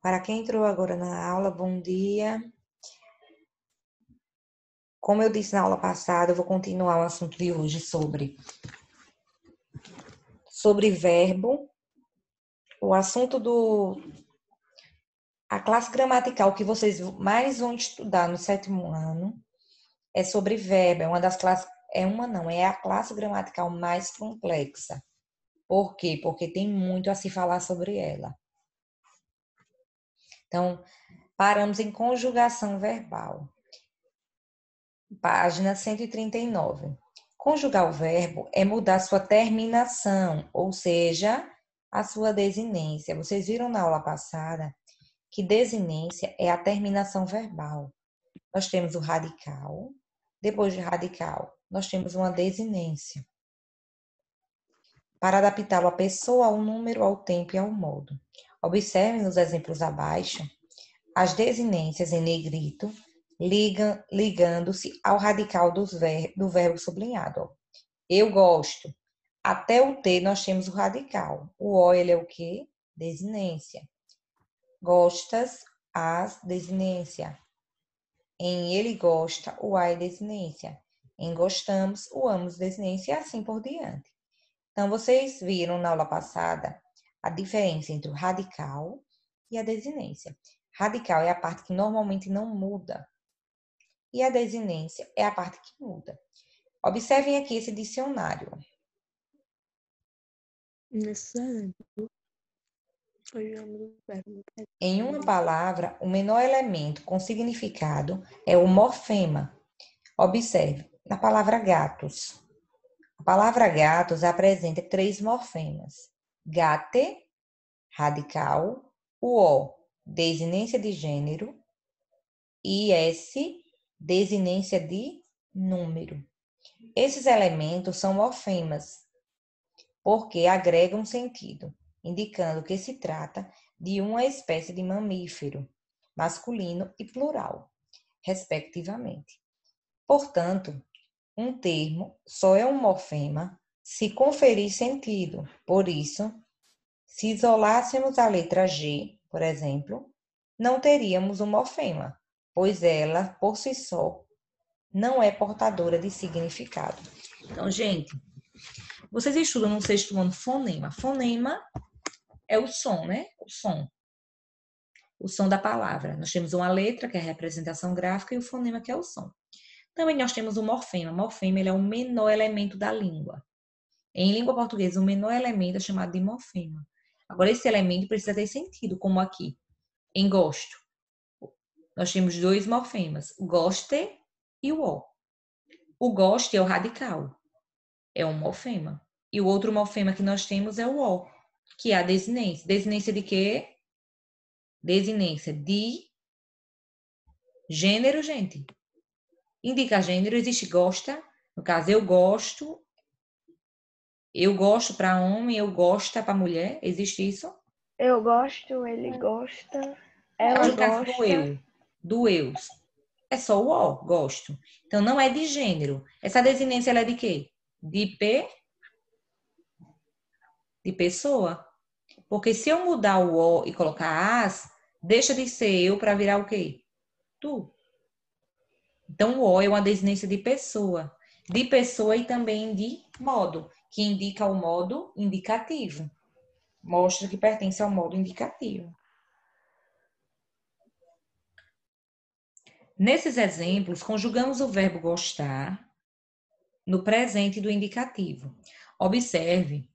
Para quem entrou agora na aula, bom dia. Como eu disse na aula passada, eu vou continuar o assunto de hoje sobre verbo. O assunto a classe gramatical que vocês mais vão estudar no 7º ano é sobre verbo. É a classe gramatical mais complexa. Por quê? Porque tem muito a se falar sobre ela. Então, paramos em conjugação verbal. Página 139. Conjugar o verbo é mudar sua terminação, ou seja, a sua desinência. Vocês viram na aula passada que desinência é a terminação verbal. Nós temos o radical, depois de radical, nós temos uma desinência. Para adaptá-lo à pessoa, ao número, ao tempo e ao modo. Observe nos exemplos abaixo as desinências em negrito ligando-se ao radical do verbo sublinhado. Eu gosto. Até o T nós temos o radical. O O, ele é o quê? Desinência. Gostas, as, desinência. Em ele gosta, o A é desinência. Em gostamos, o amos, desinência e assim por diante. Então, vocês viram na aula passada a diferença entre o radical e a desinência. Radical é a parte que normalmente não muda. E a desinência é a parte que muda. Observem aqui esse dicionário. Nesse exemplo, conjugamos o verbo. Em uma palavra, o menor elemento com significado é o morfema. Observe, na palavra gatos. A palavra gatos apresenta 3 morfemas. Gate, radical, o O, desinência de gênero, e S, desinência de número. Esses elementos são morfemas, porque agregam sentido, indicando que se trata de uma espécie de mamífero, masculino e plural, respectivamente. Portanto, um termo só é um morfema se conferir sentido. Por isso, se isolássemos a letra G, por exemplo, não teríamos um morfema, pois ela, por si só, não é portadora de significado. Então, gente, vocês estudam no 6º ano fonema. Fonema é o som, né? O som. O som da palavra. Nós temos uma letra, que é a representação gráfica, e o fonema, que é o som. Também nós temos o morfema. O morfema ele é o menor elemento da língua. Em língua portuguesa, o menor elemento é chamado de morfema. Agora, esse elemento precisa ter sentido, como aqui. Em gosto, nós temos 2 morfemas, o goste e o O. O goste é o radical, é um morfema. E o outro morfema que nós temos é o O, que é a desinência. Desinência de quê? Desinência de gênero, gente. Indica gênero, existe gosta. No caso, eu gosto para homem, eu gosto para mulher. Existe isso? Eu gosto, ele gosta, ela Mas no caso do gosta. eu, é só o O, gosto. Então, não é de gênero. Essa desinência ela é de quê? De pessoa. Porque se eu mudar o O e colocar as, deixa de ser eu para virar o quê? Tu. Então, o O é uma desinência de pessoa. De pessoa e também de modo, que indica o modo indicativo. Mostra que pertence ao modo indicativo. Nesses exemplos, conjugamos o verbo gostar no presente do indicativo. Observe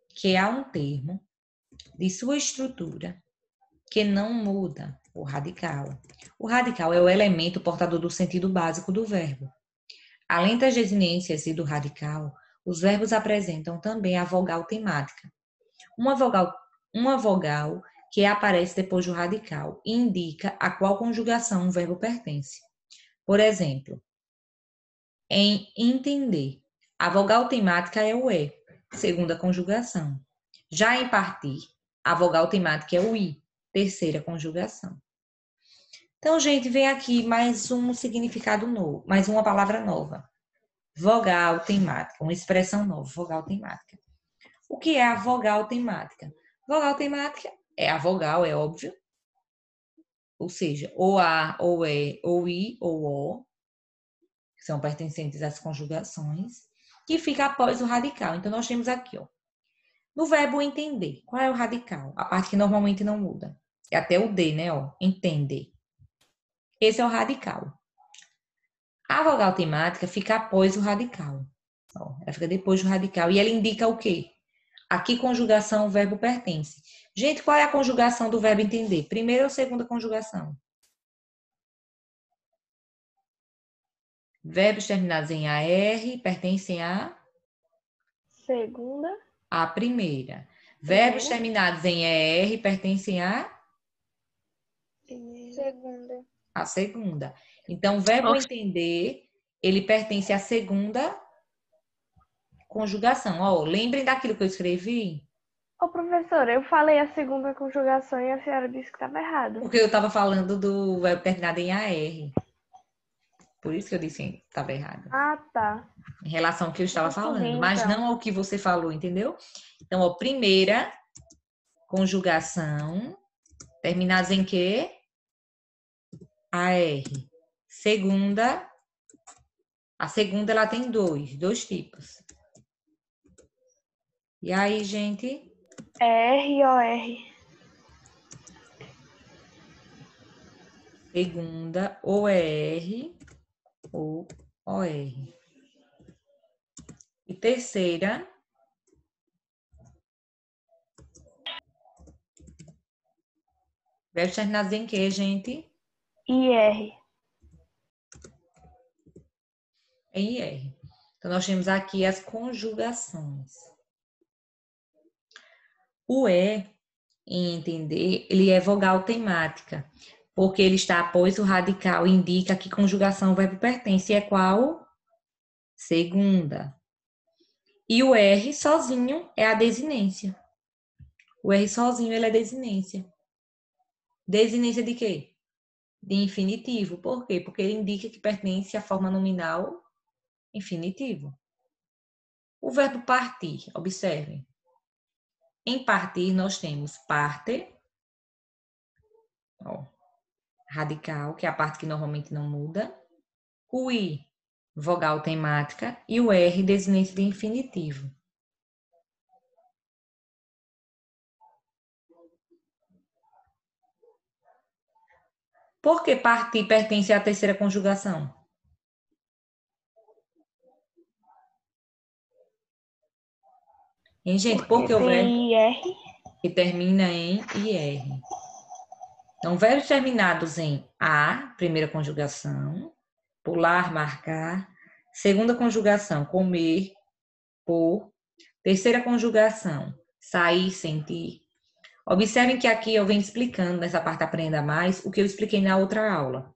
que há um termo de sua estrutura que não muda, o radical. O radical é o elemento portador do sentido básico do verbo. Além das desinências e do radical, os verbos apresentam também a vogal temática. Uma vogal que aparece depois do radical e indica a qual conjugação um verbo pertence. Por exemplo, em entender, a vogal temática é o E, segunda conjugação. Já em partir, a vogal temática é o I, terceira conjugação. Então, gente, vem aqui mais um significado novo, mais uma palavra nova. Vogal temática, uma expressão nova, vogal temática. O que é a vogal temática? Vogal temática é a vogal, é óbvio, ou seja, ou a, ou é, ou i, ou o, que são pertencentes às conjugações, que fica após o radical. Então, nós temos aqui, ó, no verbo entender, qual é o radical? A parte que normalmente não muda. É até o D, né, ó, entender. Esse é o radical. A vogal temática fica após o radical. Ó, ela fica depois do radical. E ela indica o quê? A que conjugação o verbo pertence. Gente, qual é a conjugação do verbo entender? Primeira ou segunda conjugação? Verbos terminados em AR pertencem Segunda. à primeira. Verbos Primeira. terminados em ER pertencem Segunda. à segunda. Então, o verbo Nossa. entender, ele pertence à segunda conjugação. Ó, lembrem daquilo que eu escrevi? Ô, professora, eu falei a segunda conjugação e a senhora disse que estava errado. Porque eu estava falando do verbo terminado em AR. Por isso que eu disse que estava errado. Ah, tá. Em relação ao que eu estava Confundi, falando. Mas então. não ao que você falou, entendeu? Então, ó, primeira conjugação, terminados em quê? AR. Segunda, a segunda ela tem dois tipos. E aí, gente? R-O-R. Segunda, ou é R ou OR. E terceira, verbos terminados em quê, gente? I-R. Em IR. Então, nós temos aqui as conjugações. O E, em entender, ele é vogal temática, porque ele está após o radical e indica que conjugação o verbo pertence. E é qual? Segunda. E o R sozinho é a desinência. O R sozinho ele é desinência. Desinência de quê? De infinitivo. Por quê? Porque ele indica que pertence à forma nominal infinitivo. O verbo partir, observem. Em partir, nós temos parte, ó, radical, que é a parte que normalmente não muda. O I, vogal temática. E o R, desinência de infinitivo. Por que partir pertence à terceira conjugação? Hein, gente? Por Porque que o verbo tem I-R. que termina em IR? Então, verbos terminados em A, primeira conjugação, pular, marcar. Segunda conjugação, comer, pôr. Terceira conjugação, sair, sentir. Observem que aqui eu venho explicando, nessa parte Aprenda Mais, o que eu expliquei na outra aula.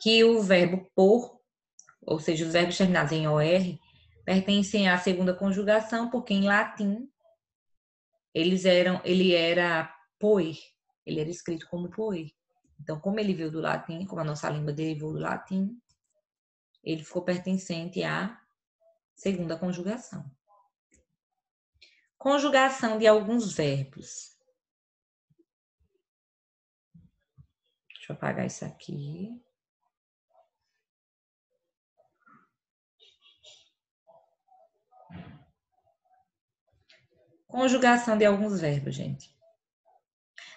Que o verbo pôr, ou seja, os verbos terminados em OR, pertencem à segunda conjugação, porque em latim ele era poer, ele era escrito como poer. Então, como ele veio do latim, como a nossa língua derivou do latim, ele ficou pertencente à segunda conjugação. Conjugação de alguns verbos. Deixa eu apagar isso aqui. Conjugação de alguns verbos, gente.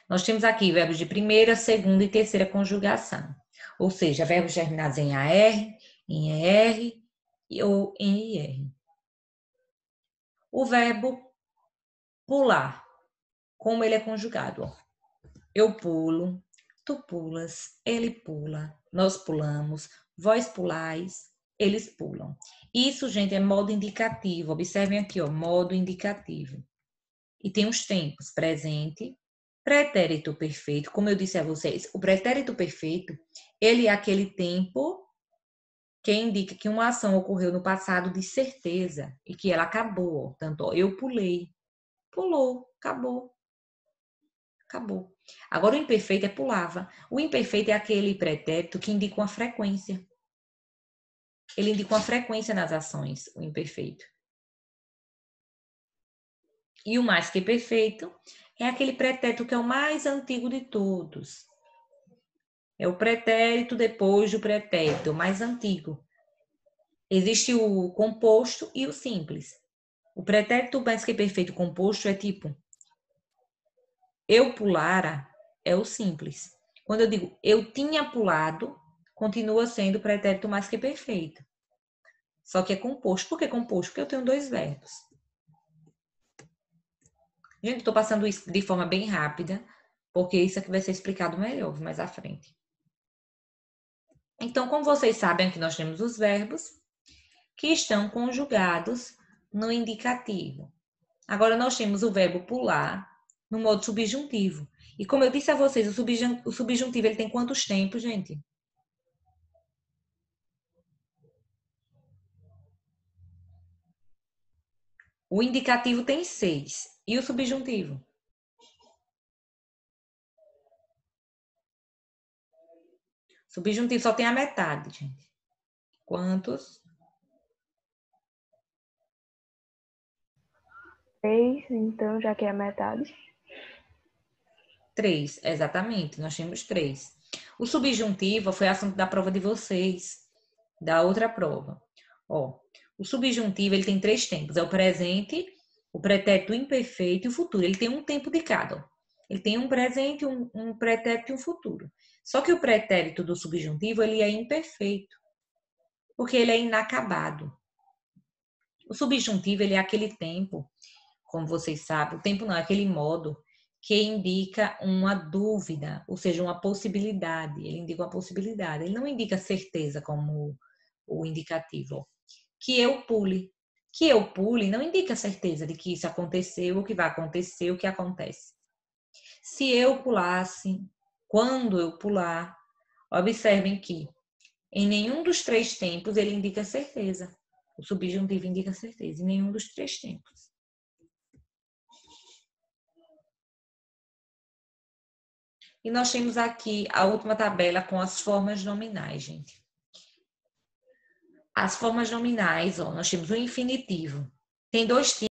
Nós temos aqui verbos de primeira, segunda e terceira conjugação. Ou seja, verbos terminados em AR, em ER ou em IR. O verbo pular, como ele é conjugado? Ó. Eu pulo, tu pulas, ele pula, nós pulamos, vós pulais, eles pulam. Isso, gente, é modo indicativo. Observem aqui, ó, modo indicativo. E tem os tempos, presente, pretérito perfeito. Como eu disse a vocês, o pretérito perfeito, ele é aquele tempo que indica que uma ação ocorreu no passado de certeza e que ela acabou. Tanto, ó, eu pulei, pulou, acabou. Acabou. Agora, o imperfeito é pulava. O imperfeito é aquele pretérito que indica uma frequência. Ele indica uma frequência nas ações, o imperfeito. E o mais que perfeito é aquele pretérito que é o mais antigo de todos. É o pretérito depois do pretérito, o mais antigo. Existe o composto e o simples. O pretérito mais que perfeito composto é tipo, eu pulara é o simples. Quando eu digo eu tinha pulado, continua sendo o pretérito mais que perfeito. Só que é composto. Por que composto? Porque eu tenho dois verbos. Gente, estou passando isso de forma bem rápida, porque isso aqui vai ser explicado melhor mais à frente. Então, como vocês sabem, aqui nós temos os verbos que estão conjugados no indicativo. Agora, nós temos o verbo pular no modo subjuntivo. E como eu disse a vocês, o subjuntivo ele tem quantos tempos, gente? O indicativo tem 6. E o subjuntivo? Subjuntivo só tem a metade, gente. Quantos? 3, então, já que é a metade. 3, exatamente. Nós temos 3. O subjuntivo foi assunto da prova de vocês, da outra prova. Ó, o subjuntivo ele tem 3 tempos. É o presente, o pretérito imperfeito e o futuro. Ele tem um tempo de cada. Ó. Ele tem um presente, um pretérito e um futuro. Só que o pretérito do subjuntivo ele é imperfeito, porque ele é inacabado. O subjuntivo ele é aquele tempo, como vocês sabem, o tempo não, é aquele modo que indica uma dúvida, ou seja, uma possibilidade. Ele indica uma possibilidade, ele não indica certeza como o indicativo. Que eu pule. Que eu pule não indica certeza de que isso aconteceu, o que vai acontecer, o que acontece. Se eu pulasse, quando eu pular, observem que em nenhum dos 3 tempos ele indica certeza. O subjuntivo indica certeza, em nenhum dos 3 tempos. E nós temos aqui a última tabela com as formas nominais, gente. As formas nominais, ó, nós temos o infinitivo. Tem 2 tipos.